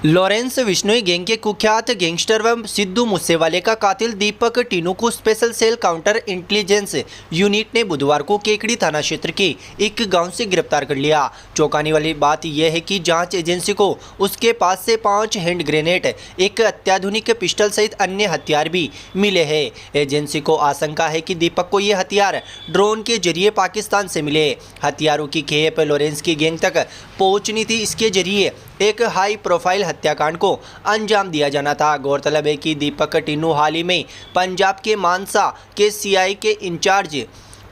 Lawrence Bishnoi gang के कुख्यात gangster व सिद्धू मूसेवाले का कातिल दीपक टीनू को special cell counter intelligence unit ने बुधवार को केकड़ी थाना क्षेत्र के एक गांव से गिरफ्तार कर लिया। चौंकाने वाली बात यह है कि जांच एजेंसी को उसके पास से 5 हैंड ग्रेनेड, एक अत्याधुनिक पिस्टल सहित अन्य हथियार भी मिले हैं। एजेंसी को आशंका है कि दीपक को ये हथियार ड्रोन के जरिए पाकिस्तान से मिले। हथियारों की खेप लॉरेंस की गैंग तक पहुंचनी थी। इसके जरिए एक हाई प्रोफाइल हत्याकांड को अंजाम दिया जाना था। गौरतलब है कि दीपक टीनू हाल ही में पंजाब के मानसा के सीआई के इंचार्ज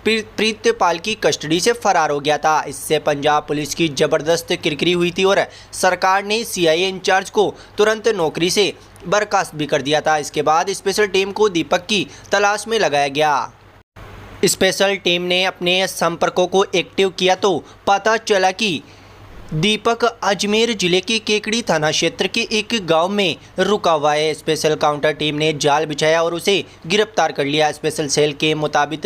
प्रीतपाल की कस्टडी से फरार हो गया था। इससे पंजाब पुलिस की जबरदस्त किरकिरी हुई थी और सरकार ने सीआई इंचार्ज को तुरंत नौकरी से बर्खास्त भी कर दिया था। इसके बाद स्पेशल टीम को दीपक की तलाश में लगाया गया। स्पेशल टीम ने अपने संपर्कों को एक्टिव किया तो पता चला कि दीपक अजमेर जिले के केकड़ी थाना क्षेत्र के एक गांव में रुका हुआ है। स्पेशल काउंटर टीम ने जाल बिछाया और उसे गिरफ्तार कर लिया। स्पेशल सेल के मुताबिक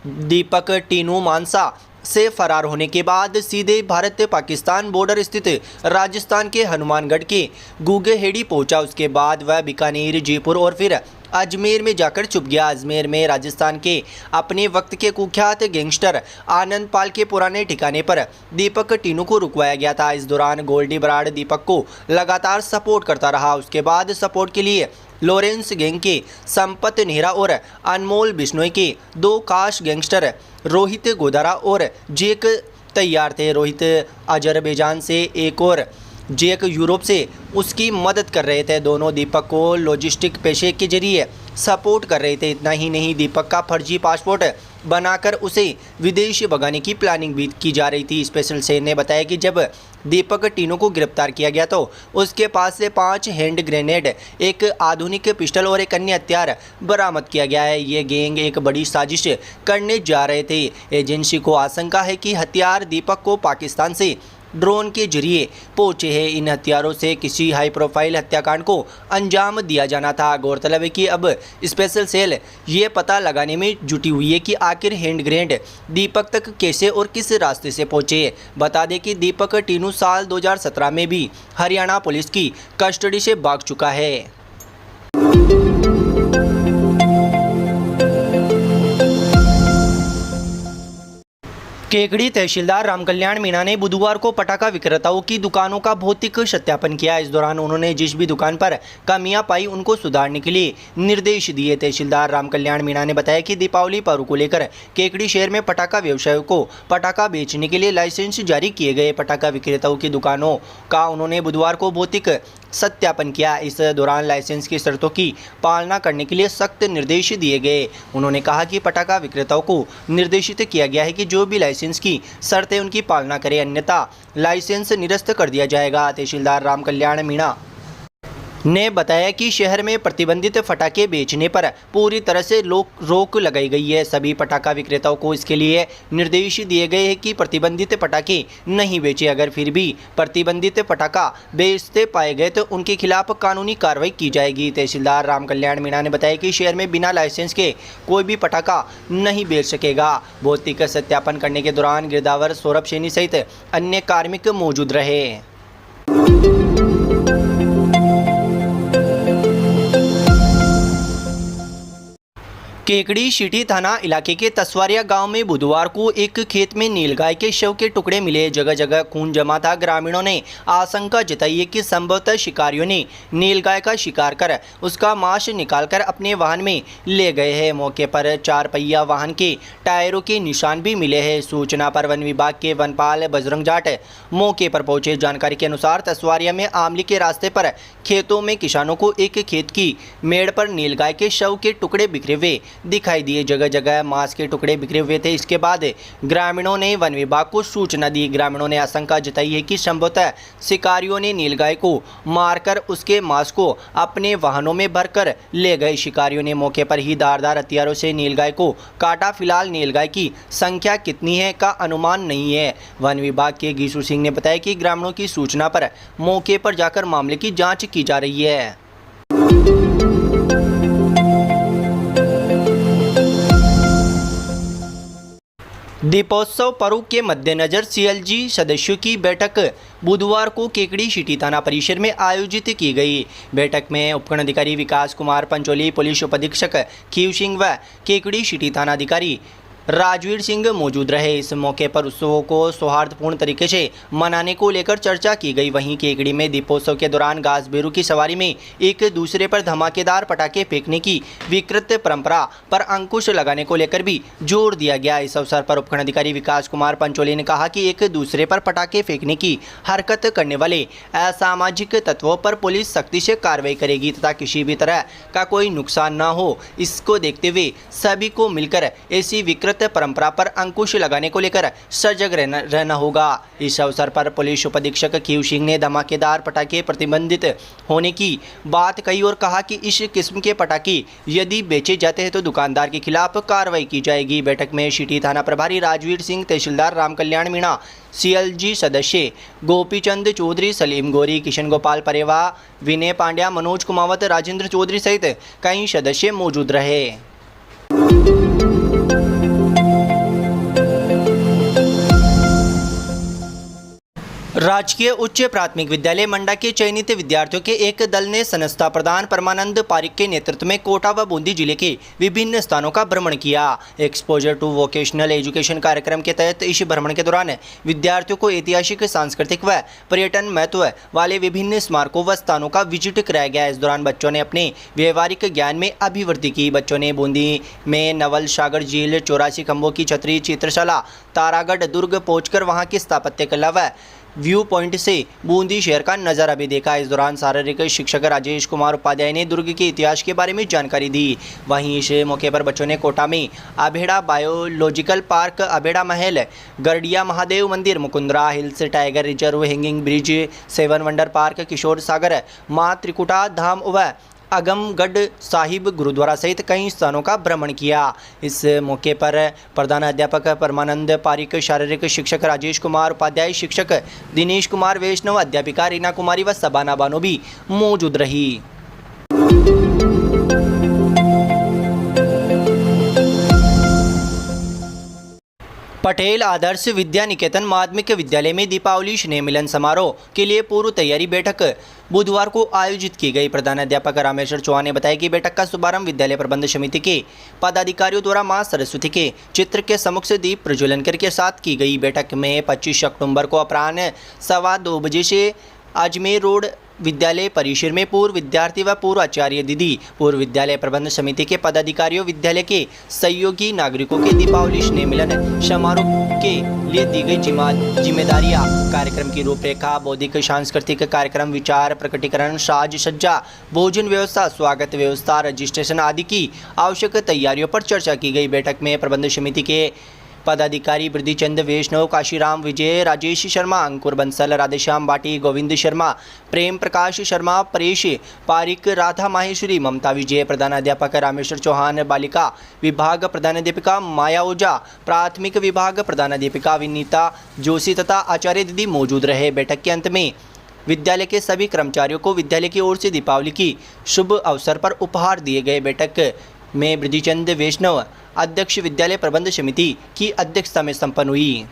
दीपक टीनू मानसा से फरार होने के बाद सीधे भारत पाकिस्तान बॉर्डर स्थित राजस्थान के हनुमानगढ़ के गुगहेड़ी पहुंचा। उसके बाद वह बीकानेर, जयपुर और फिर अजमेर में जाकर छुप गया। अजमेर में राजस्थान के अपने वक्त के कुख्यात गैंगस्टर आनंद पाल के पुराने ठिकाने पर दीपक टीनू को रुकवाया गया था। इस दौरान गोल्डी बराड़ दीपक को लगातार सपोर्ट करता रहा। उसके बाद सपोर्ट के लिए लॉरेंस गैंग के संपत नेहरा और अनमोल बिश्नोई के 2 खास गैंगस्टर रोहित गोदारा और जेक तैयार थे। रोहित अजरबैजान से, एक और जेक यूरोप से उसकी मदद कर रहे थे। दोनों दीपक को लॉजिस्टिक पेशे के जरिए सपोर्ट कर रहे थे। इतना ही नहीं, दीपक का फर्जी पासपोर्ट बनाकर उसे विदेश भगाने की प्लानिंग भी की जा रही थी। स्पेशल सेल ने बताया कि जब दीपक टीनू को गिरफ्तार किया गया तो उसके पास से 5 हैंड ग्रेनेड, एक आधुनिक पिस्टल और एक अन्य हथियार बरामद किया गया है। ये गैंग एक बड़ी साजिश करने जा रहे थे। एजेंसी को आशंका है कि हथियार दीपक को पाकिस्तान से ड्रोन के जरिए पहुंचे हैं। इन हथियारों से किसी हाई प्रोफाइल हत्याकांड को अंजाम दिया जाना था। गौरतलब है कि अब स्पेशल सेल ये पता लगाने में जुटी हुई है कि आखिर हैंड ग्रेनेड दीपक तक कैसे और किस रास्ते से पहुंचे। बता दें कि दीपक टीनू साल 2017 में भी हरियाणा पुलिस की कस्टडी से भाग चुका है। केकड़ी तहसीलदार रामकल्याण मीणा ने बुधवार को पटाखा विक्रेताओं की दुकानों का भौतिक सत्यापन किया। इस दौरान उन्होंने जिस भी दुकान पर कमियां पाई उनको सुधारने के लिए निर्देश दिए। तहसीलदार रामकल्याण मीणा ने बताया कि दीपावली पर्व को लेकर केकड़ी शहर में पटाखा व्यवसायियों को पटाखा बेचने के लिए लाइसेंस जारी किए गए। पटाखा विक्रेताओं की दुकानों का उन्होंने बुधवार को भौतिक सत्यापन किया। इस दौरान लाइसेंस की शर्तों की पालना करने के लिए सख्त निर्देश दिए गए। उन्होंने कहा कि पटाखा विक्रेताओं को निर्देशित किया गया है कि जो भी लाइसेंस की शर्तें उनकी पालना करें, अन्यथा लाइसेंस निरस्त कर दिया जाएगा। तहसीलदार रामकल्याण मीणा ने बताया कि शहर में प्रतिबंधित पटाखे बेचने पर पूरी तरह से रोक लगाई गई है। सभी पटाखा विक्रेताओं को इसके लिए निर्देश दिए गए हैं कि प्रतिबंधित पटाखे नहीं बेचे। अगर फिर भी प्रतिबंधित पटाखा बेचते पाए गए तो उनके खिलाफ कानूनी कार्रवाई की जाएगी। तहसीलदार रामकल्याण मीणा ने बताया कि शहर में बिना लाइसेंस के कोई भी पटाखा नहीं बेच सकेगा। भौतिक सत्यापन करने के दौरान गिरदावर सौरभ सैनी सहित अन्य कार्मिक मौजूद रहे। केकड़ी सिटी थाना इलाके के तसवारिया गांव में बुधवार को एक खेत में नीलगाय के शव के टुकड़े मिले। जगह जगह खून जमा था। ग्रामीणों ने आशंका जताई है कि संभवतः शिकारियों ने नीलगाय का शिकार कर उसका मांस निकालकर अपने वाहन में ले गए हैं। मौके पर 4 पहिया वाहन के टायरों के निशान भी मिले हैं। सूचना पर वन विभाग के वनपाल बजरंग जाट मौके पर पहुंचे। जानकारी के अनुसार तसवारिया में आमली के रास्ते पर खेतों में किसानों को एक खेत की मेड़ पर नीलगाय के शव के टुकड़े बिखरे हुए दिखाई दिए। जगह जगह मांस के टुकड़े बिखरे हुए थे। इसके बाद ग्रामीणों ने वन विभाग को सूचना दी। ग्रामीणों ने आशंका जताई है कि संभवतः शिकारियों ने नीलगाय को मारकर उसके मांस को अपने वाहनों में भरकर ले गए। शिकारियों ने मौके पर ही धारदार हथियारों से नीलगाय को काटा। फिलहाल नीलगाय की संख्या कितनी है का अनुमान नहीं है। वन विभाग के गीसू सिंह ने बताया कि ग्रामीणों की सूचना पर मौके पर जाकर मामले की जाँच की जा रही है। दीपोत्सव पर्व के मद्देनजर सीएलजी सदस्यों की बैठक बुधवार को केकड़ी सिटी थाना परिसर में आयोजित की गई। बैठक में उपखंडाधिकारी विकास कुमार पंचोली, पुलिस उपाधीक्षक खीव सिंह व केकड़ी सिटी थाना अधिकारी राजवीर सिंह मौजूद रहे। इस मौके पर उत्सवों को सौहार्दपूर्ण तरीके से मनाने को लेकर चर्चा की गई। वहीं केकड़ी में दीपोत्सव के दौरान घास बेरू की सवारी में एक दूसरे पर धमाकेदार पटाखे फेंकने की विकृत परंपरा पर अंकुश लगाने को लेकर भी जोर दिया गया। इस अवसर पर उपखंडाधिकारी विकास कुमार पंचोली ने कहा कि एक दूसरे पर पटाखे फेंकने की हरकत करने वाले असामाजिक तत्वों पर पुलिस सख्ती से कार्रवाई करेगी तथा किसी भी तरह का कोई नुकसान न हो, इसको देखते हुए सभी को मिलकर ऐसी विकृत परंपरा पर अंकुश लगाने को लेकर सजग रहना होगा। इस अवसर पर पुलिस उपाधीक्षक खीव सिंह ने धमाकेदार पटाखे प्रतिबंधित होने की बात कही और कहा कि इस किस्म के पटाखे यदि बेचे जाते हैं तो दुकानदार के खिलाफ कार्रवाई की जाएगी। बैठक में सिटी थाना प्रभारी राजवीर सिंह, तहसीलदार राम कल्याण मीणा, सीएलजी सदस्य गोपीचंद चौधरी, सलीम गोरी, किशन गोपाल परेवा, विनय पांड्या, मनोज कुमावत, राजेंद्र चौधरी सहित कई सदस्य मौजूद रहे। राजकीय उच्च प्राथमिक विद्यालय मंडा के चयनित विद्यार्थियों के एक दल ने संस्था प्रधान परमानंद पारिक के नेतृत्व में कोटा व बूंदी जिले के विभिन्न स्थानों का भ्रमण किया। एक्सपोजर टू वोकेशनल एजुकेशन कार्यक्रम के तहत इस भ्रमण के दौरान विद्यार्थियों को ऐतिहासिक, सांस्कृतिक व पर्यटन महत्व वाले विभिन्न स्मारकों व स्थानों का विजिट कराया गया। इस दौरान बच्चों ने अपने व्यवहारिक ज्ञान में अभिवृद्धि की। बच्चों ने बूंदी में नवल सागर झील, 84 खंभों की छतरी, चित्रशाला, तारागढ़ दुर्ग पहुंचकर वहां की स्थापत्य कला व व्यू पॉइंट से बूंदी शहर का नज़ारा भी देखा। इस दौरान शारीरिक शिक्षक राजेश कुमार उपाध्याय ने दुर्ग के इतिहास के बारे में जानकारी दी। वहीं इस मौके पर बच्चों ने कोटा में अभेड़ा बायोलॉजिकल पार्क, अभेड़ा महल, Garadia Mahadev Mandir, Mukundra hills tiger reserve, hanging bridge, 7 wonder park, Kishore Sagar, Maa Trikuta धाम व आगमगढ़ साहिब गुरुद्वारा सहित कई स्थानों का भ्रमण किया। इस मौके पर प्रधान अध्यापक परमानंद पारिक, शारीरिक शिक्षक राजेश कुमार उपाध्याय, शिक्षक दिनेश कुमार वैष्णव, अध्यापिका रीना कुमारी व सबाना बानो भी मौजूद रही। पटेल आदर्श विद्या निकेतन माध्यमिक विद्यालय में दीपावली स्नेह मिलन समारोह के लिए पूर्व तैयारी बैठक बुधवार को आयोजित की गई। प्रधानाध्यापक रामेश्वर चौहान ने बताया कि बैठक का शुभारंभ विद्यालय प्रबंध समिति के पदाधिकारियों द्वारा मां सरस्वती के चित्र के समक्ष दीप प्रज्वलन के साथ की गई। बैठक में 25 अक्टूबर को अपराह्न 2:15 बजे से अजमेर रोड विद्यालय परिसर में पूर्व विद्यार्थी व पूर्व आचार्य दीदी, पूर्व विद्यालय प्रबंध समिति के पदाधिकारियों, विद्यालय के सहयोगी नागरिकों के दीपावली स्नेह मिलन समारोह के लिए दी गई जिम्मेदारियां, कार्यक्रम की रूपरेखा, बौद्धिक सांस्कृतिक कार्यक्रम, विचार प्रकटीकरण, साज सज्जा, भोजन व्यवस्था, स्वागत व्यवस्था, रजिस्ट्रेशन आदि की आवश्यक तैयारियों पर चर्चा की गई। बैठक में प्रबंध समिति के पदाधिकारी बृद्धिचंद वैष्णव, काशीराम विजय, राजेश शर्मा, अंकुर बंसल, राधेश्याम बाटी, गोविंद शर्मा, प्रेम प्रकाश शर्मा, परेश पारिक, राधा माहेश्वरी, ममता विजय, प्रधानाध्यापक रामेश्वर चौहान, बालिका विभाग प्रधानाध्यापिका माया ओझा, प्राथमिक विभाग प्रधानाध्यापिका विनीता जोशी तथा आचार्य दीदी मौजूद रहे। बैठक के अंत में विद्यालय के सभी कर्मचारियों को विद्यालय की ओर से दीपावली की शुभ अवसर पर उपहार दिए गए। बैठक में बृद्धिचंद वैष्णव, अध्यक्ष विद्यालय प्रबंध समिति की अध्यक्षता में संपन्न हुई।